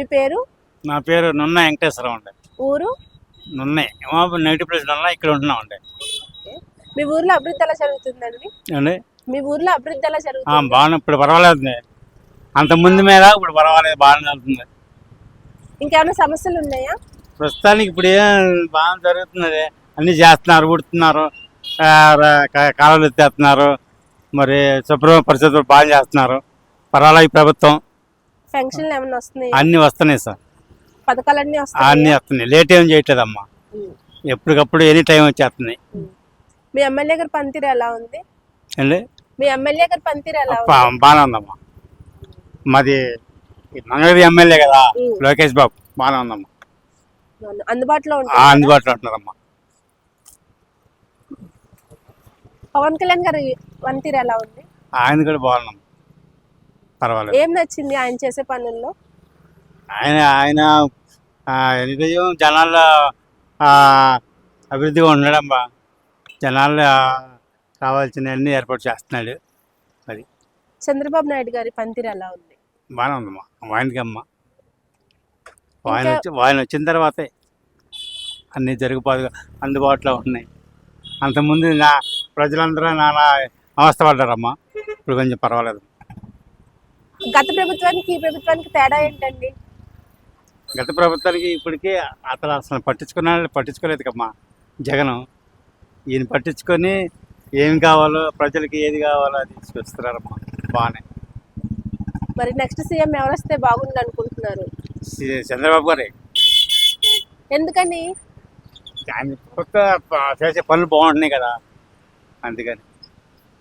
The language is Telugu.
మీ పేరు? నా పేరు నున్న వెంకటేశ్వరరావు అండి. ఊరు? నున్నే నెగిటివ్ ప్లేస్ నున్న, ఇక్కడ ఉంటున్నాం అండి. మీ ఊర్లో అభివృద్ధి ఎలా జరుగుతుందండి? అండి మీ ఊర్లో అభివృద్ధి ఎలా జరుగుతుంది? బాగా ఇప్పుడు పర్వాలేదు, అంత ముందు మీద ఇప్పుడు పర్వాలేదు, బాగానే జరుగుతుంది. ఇంకేమైనా సమస్యలు ఉన్నాయా? ప్రస్తుతానికి ఇప్పుడు ఏం బాగా జరుగుతున్నది, అన్నీ చేస్తున్నారు, ఉడుతున్నారు, కాలువలు ఎత్తేస్తున్నారు, మరి శుభ్ర పరిస్థితులు బాగా చేస్తున్నారు. పర్వాలేదు ఈ ప్రభుత్వం. పెన్షన్లు ఏమైనా వస్తున్నాయా? అన్నీ వస్తున్నాయి సార్, పథకాలన్నీ అన్నీ వస్తున్నాయా? వస్తున్నాయి. లేట్ ఏం చేయట్లేదమ్మా, ఎప్పటికప్పుడు ఎనీ టైం వచ్చేస్తున్నాయి. మీ ఎమ్మెల్యే గారి పనితీరు ఎలా ఉంది? అండి మీ ఎమ్మెల్యే గారి పనితీరు ఎలా ఉంది? బాగానే ఉందమ్మా. మాది మంగళగిరి ఎమ్మెల్యే కదా లోకేష్ బాబు, బాగానే ఉందమ్మా. అందుబాటులో అందుబాటులో ఉంటున్నారమ్మా. పవన్ కళ్యాణ్ గారి పనితీరు ఎలా ఉంది? ఆయన కూడా బాగున్నాం, పర్వాలేదు. ఏం నచ్చింది ఆయన చేసే పనుల్లో? ఆయన నిజం జనాల్లో అభివృద్ధిగా ఉండడమ్మా, జనాల్లో కావాల్సినవన్నీ ఏర్పాటు చేస్తున్నాడు. అది చంద్రబాబు నాయుడు గారి పనితీరు ఎలా ఉంది? బాగానే ఉందమ్మా. ఆయనకమ్మా, ఆయన వచ్చిన తర్వాతే అన్నీ జరుగుబాటు అందుబాటులో ఉన్నాయి. అంతకుముందు ప్రజలందరూ నానా అవస్థపడ్డారమ్మా, ఇప్పుడు కొంచెం పర్వాలేదు. గత ప్రభుత్వానికి ఈ ప్రభుత్వానికి తేడా ఏంటండి? గత ప్రభుత్వానికి ఇప్పటికీ అసలు పట్టించుకోలేదు కమ్మా జగన్. ఈయన పట్టించుకొని ఏమి కావాలో, ప్రజలకి ఏది కావాలో అది తీసుకొస్తున్నారమ్మా, బాగానే. మరి నెక్స్ట్ సీఎం ఎవరు వస్తే బాగుంది అనుకుంటున్నారు? చంద్రబాబు గారే. ఎందుకని? ఆయన కొత్త చేసే పనులు బాగుంటున్నాయి కదా, అందుకని.